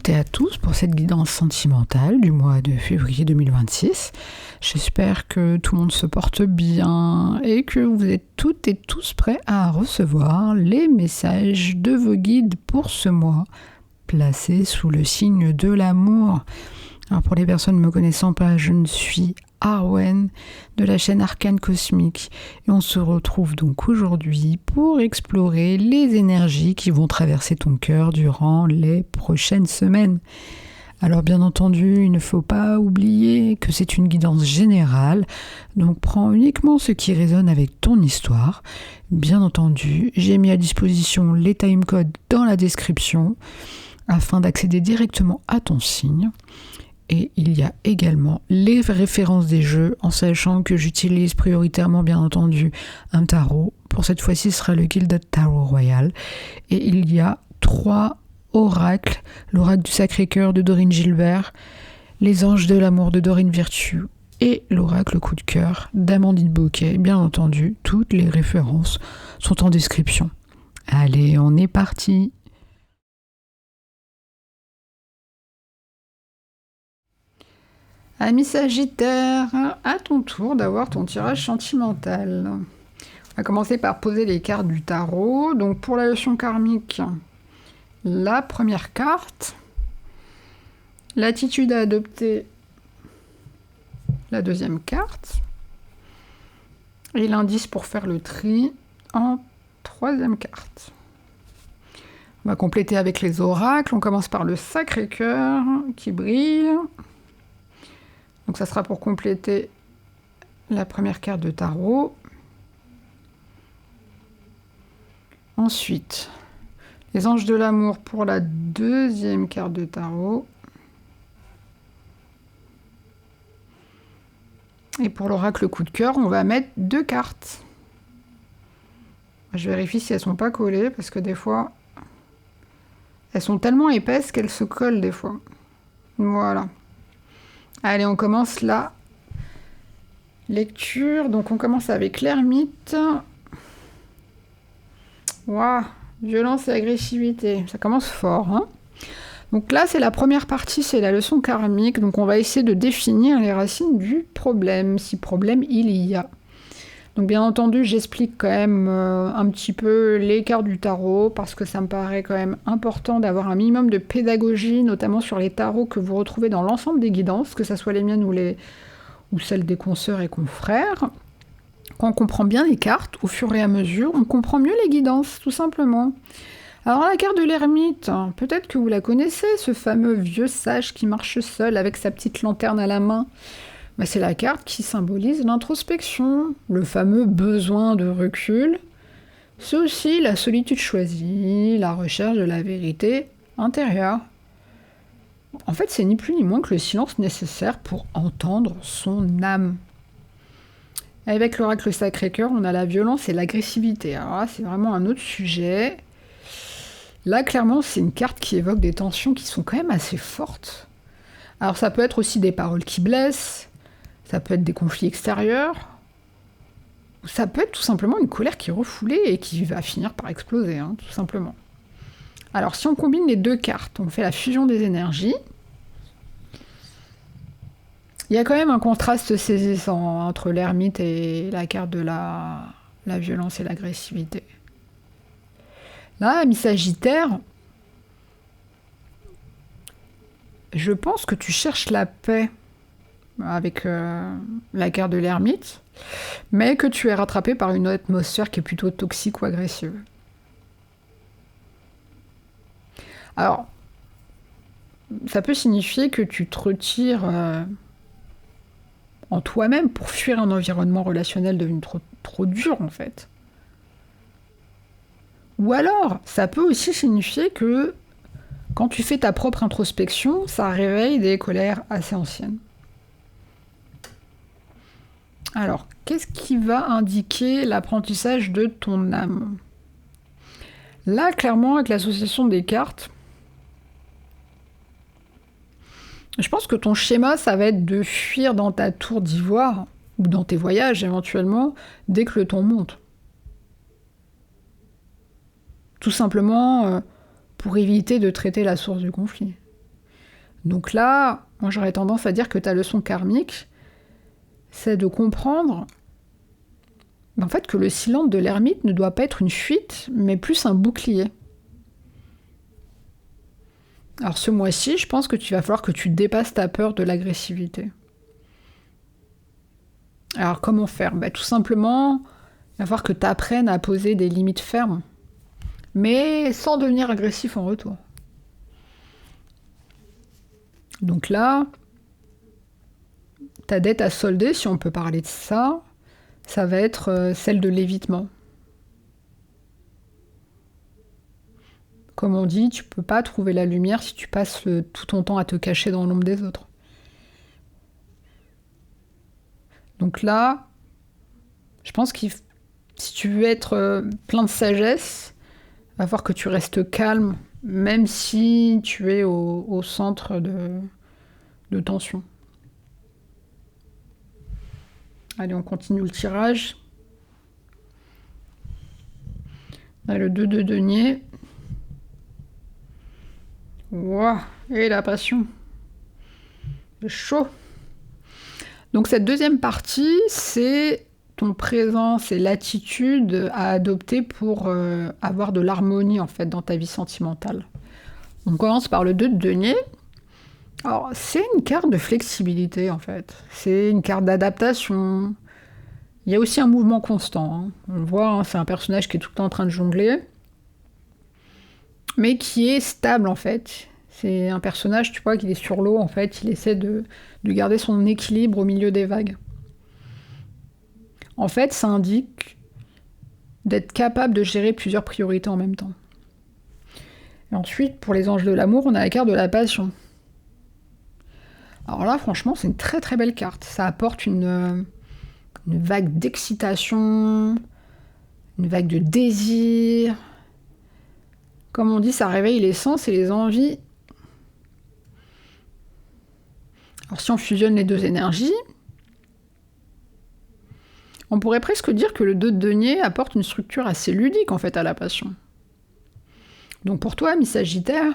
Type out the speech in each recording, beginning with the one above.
toutes et à tous pour cette guidance sentimentale du mois de février 2026. J'espère que tout le monde se porte bien et que vous êtes toutes et tous prêts à recevoir les messages de vos guides pour ce mois, placés sous le signe de l'amour. Alors pour les personnes ne me connaissant pas, je ne suis Arwen de la chaîne Arcane Cosmique et on se retrouve donc aujourd'hui pour explorer les énergies qui vont traverser ton cœur durant les prochaines semaines. Alors bien entendu, il ne faut pas oublier que c'est une guidance générale, donc prends uniquement ce qui résonne avec ton histoire. Bien entendu, j'ai mis à disposition les timecodes dans la description afin d'accéder directement à ton signe. Et il y a également les références des jeux, en sachant que j'utilise prioritairement, bien entendu, un tarot. Pour cette fois-ci, ce sera le Gilded Tarot Royal. Et il y a 3 oracles. L'oracle du Sacré-Cœur de Dorine Gilbert, les anges de l'amour de Dorine Virtue et l'oracle coup de cœur d'Amandine Bouquet. Bien entendu, toutes les références sont en description. Allez, on est parti! Ami Sagittaire, à ton tour d'avoir ton tirage sentimental. On va commencer par poser les cartes du tarot. Donc pour la leçon karmique, la première carte, l'attitude à adopter, la deuxième carte, et l'indice pour faire le tri en troisième carte. On va compléter avec les oracles. On commence par le Sacré-Cœur qui brille. Donc ça sera pour compléter la première carte de tarot. Ensuite, les anges de l'amour pour la deuxième carte de tarot. Et pour l'oracle coup de cœur, on va mettre 2 cartes. Je vérifie si elles ne sont pas collées, parce que des fois, elles sont tellement épaisses qu'elles se collent des fois. Voilà. Allez, on commence la lecture. Donc, on commence avec l'ermite. Waouh, violence et agressivité. Ça commence fort, hein. Donc là, c'est la première partie, c'est la leçon karmique. Donc, on va essayer de définir les racines du problème, si problème il y a. Donc, bien entendu, j'explique quand même un petit peu les cartes du tarot, parce que ça me paraît quand même important d'avoir un minimum de pédagogie, notamment sur les tarots que vous retrouvez dans l'ensemble des guidances, que ce soit les miennes ou celles des consoeurs et confrères. Quand on comprend bien les cartes, au fur et à mesure, on comprend mieux les guidances, tout simplement. Alors la carte de l'ermite, peut-être que vous la connaissez, ce fameux vieux sage qui marche seul avec sa petite lanterne à la main. Ben, c'est la carte qui symbolise l'introspection, le fameux besoin de recul. C'est aussi la solitude choisie, la recherche de la vérité intérieure. En fait, c'est ni plus ni moins que le silence nécessaire pour entendre son âme. Avec l'oracle Sacré-Cœur, on a la violence et l'agressivité. Alors là, c'est vraiment un autre sujet. Là, clairement, c'est une carte qui évoque des tensions qui sont quand même assez fortes. Alors ça peut être aussi des paroles qui blessent, ça peut être des conflits extérieurs, ou ça peut être tout simplement une colère qui est refoulée et qui va finir par exploser, hein, tout simplement. Alors si on combine les 2 cartes, on fait la fusion des énergies, il y a quand même un contraste saisissant entre l'ermite et la carte de la violence et l'agressivité. Là, ami Sagittaire, je pense que tu cherches la paix avec la carte de l'ermite, mais que tu es rattrapé par une atmosphère qui est plutôt toxique ou agressive. Alors, ça peut signifier que tu te retires en toi-même pour fuir un environnement relationnel devenu trop dur, en fait. Ou alors, ça peut aussi signifier que quand tu fais ta propre introspection, ça réveille des colères assez anciennes. Alors, qu'est-ce qui va indiquer l'apprentissage de ton âme? Là, clairement, avec l'association des cartes, je pense que ton schéma, ça va être de fuir dans ta tour d'ivoire, ou dans tes voyages éventuellement, dès que le ton monte. Tout simplement pour éviter de traiter la source du conflit. Donc là, moi j'aurais tendance à dire que ta leçon karmique, c'est de comprendre en fait que le silence de l'ermite ne doit pas être une fuite, mais plus un bouclier. Alors ce mois-ci, je pense que tu vas falloir que tu dépasses ta peur de l'agressivité. Alors comment faire? Tout simplement, il va falloir que tu apprennes à poser des limites fermes, mais sans devenir agressif en retour. Donc là, ta dette à solder, si on peut parler de ça, ça va être celle de l'évitement. Comme on dit, tu peux pas trouver la lumière si tu passes tout ton temps à te cacher dans l'ombre des autres. Donc là, je pense que si tu veux être plein de sagesse, il va falloir que tu restes calme, même si tu es au centre de tension. Allez, on continue le tirage. On a le 2 de denier. Wow, et la passion. C'est chaud. Donc cette deuxième partie, c'est ton présent, c'est l'attitude à adopter pour avoir de l'harmonie en fait dans ta vie sentimentale. On commence par le 2 de denier. Alors c'est une carte de flexibilité en fait. C'est une carte d'adaptation. Il y a aussi un mouvement constant. Hein. On le voit, c'est un personnage qui est tout le temps en train de jongler, mais qui est stable en fait. C'est un personnage, tu vois, qu'il est sur l'eau en fait. Il essaie de garder son équilibre au milieu des vagues. En fait, ça indique d'être capable de gérer plusieurs priorités en même temps. Et ensuite, pour les anges de l'amour, on a la carte de la passion. Alors là, franchement, c'est une très très belle carte. Ça apporte une vague d'excitation, une vague de désir. Comme on dit, ça réveille les sens et les envies. Alors si on fusionne les deux énergies, on pourrait presque dire que le 2 de denier apporte une structure assez ludique en fait à la passion. Donc pour toi, mi-sagittaire,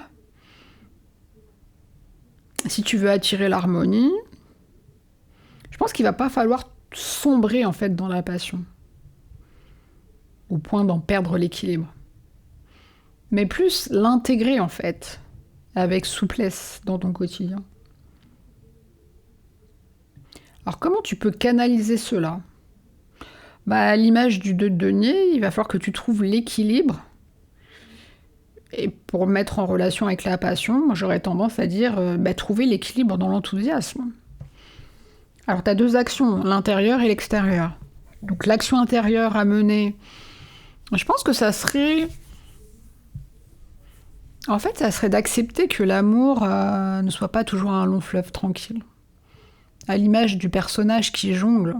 si tu veux attirer l'harmonie, je pense qu'il va pas falloir sombrer en fait dans la passion, au point d'en perdre l'équilibre. Mais plus l'intégrer en fait, avec souplesse dans ton quotidien. Alors comment tu peux canaliser cela ? À l'image du 2 de denier, il va falloir que tu trouves l'équilibre. Et pour mettre en relation avec la passion, moi j'aurais tendance à dire trouver l'équilibre dans l'enthousiasme. Alors tu as deux actions, l'intérieur et l'extérieur. Donc l'action intérieure à mener, je pense que ça serait... En fait, ça serait d'accepter que l'amour ne soit pas toujours un long fleuve tranquille. À l'image du personnage qui jongle.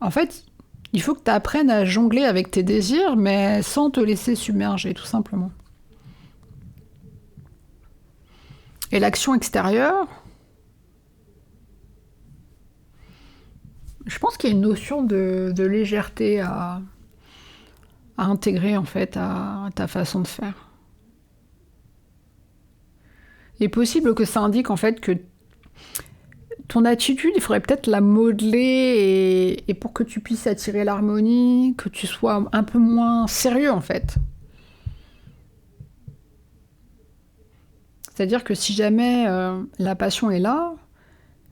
En fait, il faut que tu apprennes à jongler avec tes désirs, mais sans te laisser submerger, tout simplement. Et l'action extérieure, je pense qu'il y a une notion de légèreté à intégrer, en fait, à ta façon de faire. Il est possible que ça indique, en fait, que ton attitude, il faudrait peut-être la modeler et pour que tu puisses attirer l'harmonie, que tu sois un peu moins sérieux en fait. C'est-à-dire que si jamais la passion est là,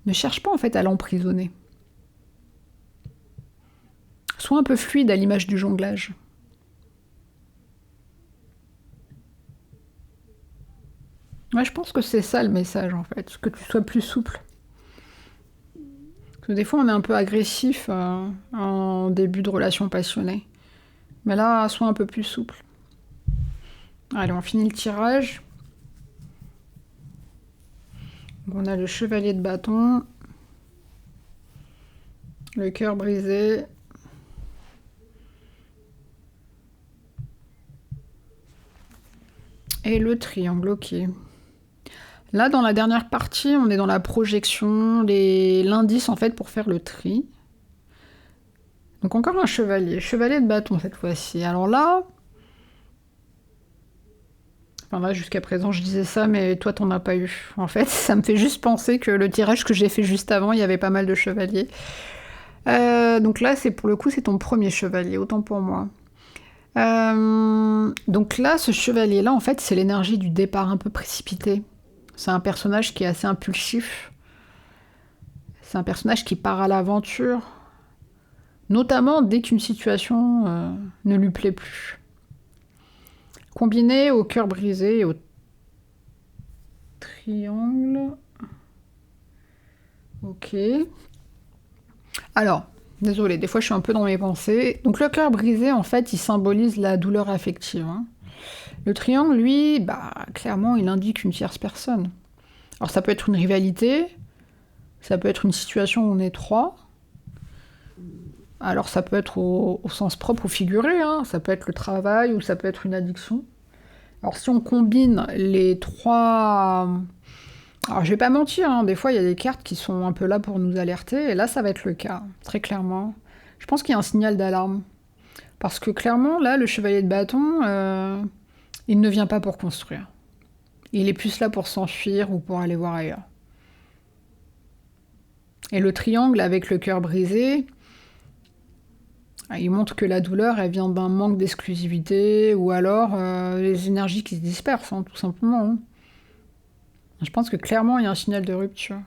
ne cherche pas en fait à l'emprisonner. Sois un peu fluide à l'image du jonglage. Ouais, je pense que c'est ça le message en fait, que tu sois plus souple. Des fois, on est un peu agressif en début de relation passionnée. Mais là, sois un peu plus souple. Allez, on finit le tirage. On a le chevalier de bâton. Le cœur brisé. Et le triangle, ok. Là, dans la dernière partie, on est dans la projection, l'indice en fait pour faire le tri. Donc encore un chevalier de bâton cette fois-ci. Alors là, Enfin là, jusqu'à présent, je disais ça, mais toi, t'en as pas eu. En fait, ça me fait juste penser que le tirage que j'ai fait juste avant, il y avait pas mal de chevaliers. Donc là, pour le coup, c'est ton premier chevalier, autant pour moi. Donc là, ce chevalier-là, en fait, c'est l'énergie du départ un peu précipité. C'est un personnage qui est assez impulsif. C'est un personnage qui part à l'aventure, notamment dès qu'une situation ne lui plaît plus. Combiné au cœur brisé et au triangle. Ok. Alors, désolée, des fois je suis un peu dans mes pensées. Donc le cœur brisé, en fait, il symbolise la douleur affective. Hein. Le triangle, lui, clairement, il indique une tierce personne. Alors ça peut être une rivalité, ça peut être une situation où on est trois. Alors ça peut être au sens propre ou figuré, hein. Ça peut être le travail ou ça peut être une addiction. Alors si on combine les trois... Alors je vais pas mentir, hein, des fois il y a des cartes qui sont un peu là pour nous alerter, et là ça va être le cas, très clairement. Je pense qu'il y a un signal d'alarme. Parce que clairement, là, le chevalier de bâton, il ne vient pas pour construire. Il est plus là pour s'enfuir ou pour aller voir ailleurs. Et le triangle avec le cœur brisé, il montre que la douleur, elle vient d'un manque d'exclusivité ou alors les énergies qui se dispersent, hein, tout simplement. Hein. Je pense que clairement, il y a un signal de rupture.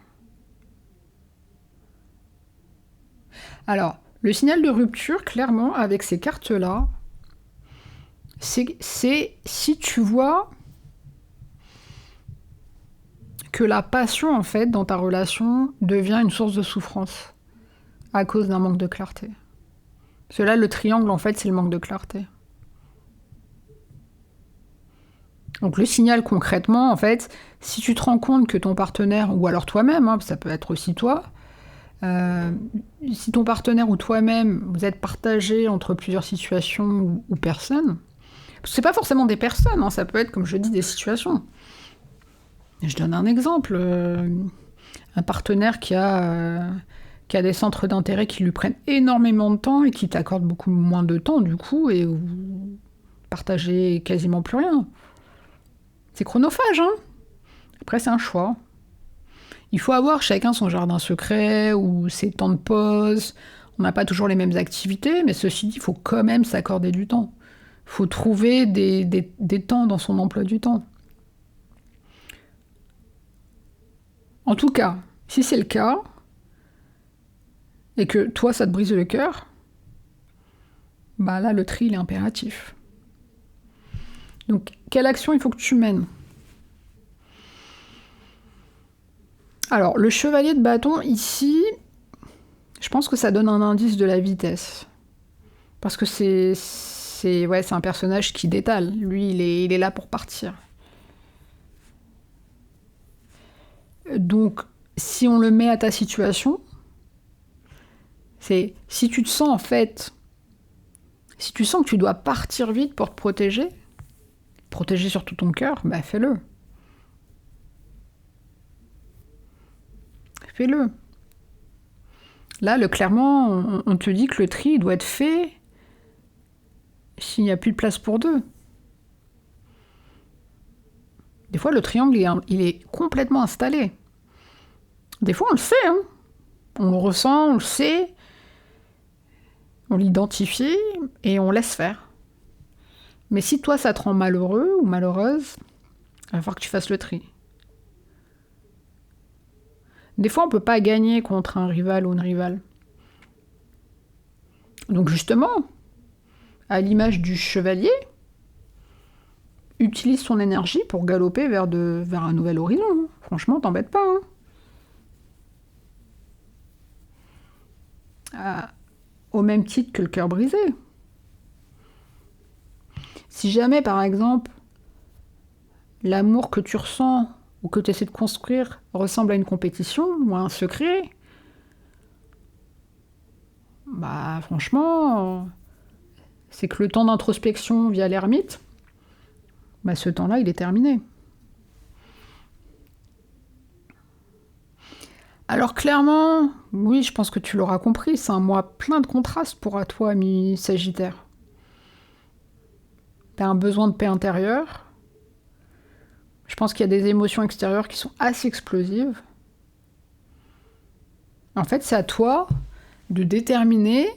Alors, le signal de rupture, clairement, avec ces cartes-là, c'est si tu vois que la passion, en fait, dans ta relation, devient une source de souffrance à cause d'un manque de clarté. Parce que là, le triangle, en fait, c'est le manque de clarté. Donc le signal concrètement, en fait, si tu te rends compte que ton partenaire, ou alors toi-même, hein, ça peut être aussi toi, si ton partenaire ou toi-même, vous êtes partagé entre plusieurs situations ou personnes, c'est pas forcément des personnes, hein, ça peut être, comme je dis, des situations. Je donne un exemple. Un partenaire qui a des centres d'intérêt qui lui prennent énormément de temps et qui t'accordent beaucoup moins de temps, du coup, et vous partagez quasiment plus rien. C'est chronophage, hein. Après, c'est un choix. Il faut avoir chacun son jardin secret ou ses temps de pause. On n'a pas toujours les mêmes activités, mais ceci dit, il faut quand même s'accorder du temps. Il faut trouver des temps dans son emploi du temps. En tout cas, si c'est le cas, et que toi, ça te brise le cœur, là, le tri, il est impératif. Donc, quelle action il faut que tu mènes ? Alors, le chevalier de bâton, ici, je pense que ça donne un indice de la vitesse. Parce que c'est un personnage qui détale. Lui, il est là pour partir. Donc, si on le met à ta situation, c'est si tu te sens en fait, si tu sens que tu dois partir vite pour te protéger surtout ton cœur, fais-le. Fais-le. Là, clairement, on te dit que le tri doit être fait s'il n'y a plus de place pour deux. Des fois, le triangle, il est complètement installé. Des fois, on le sait, hein. On le ressent, on le sait, on l'identifie et on laisse faire. Mais si toi, ça te rend malheureux ou malheureuse, il va falloir que tu fasses le tri. Des fois, on ne peut pas gagner contre un rival ou une rivale. Donc justement, à l'image du chevalier, utilise son énergie pour galoper vers un nouvel horizon. Hein. Franchement, t'embête pas. Hein. Au même titre que le cœur brisé. Si jamais, par exemple, l'amour que tu ressens ou que tu essaies de construire ressemble à une compétition ou à un secret, franchement, c'est que le temps d'introspection via l'ermite, ce temps-là, il est terminé. Alors clairement, oui, je pense que tu l'auras compris, c'est un mois plein de contrastes pour toi, ami Sagittaire. T'as un besoin de paix intérieure, Je pense qu'il y a des émotions extérieures qui sont assez explosives. En fait, c'est à toi de déterminer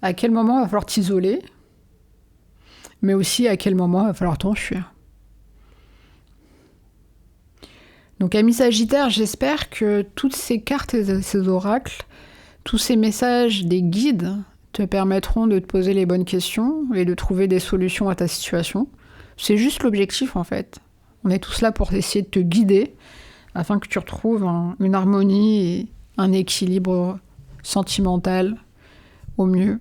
à quel moment il va falloir t'isoler, mais aussi à quel moment il va falloir t'enfuir. Donc, ami Sagittaire, j'espère que toutes ces cartes et ces oracles, tous ces messages des guides te permettront de te poser les bonnes questions et de trouver des solutions à ta situation. C'est juste l'objectif, en fait. On est tous là pour essayer de te guider afin que tu retrouves une harmonie et un équilibre sentimental au mieux.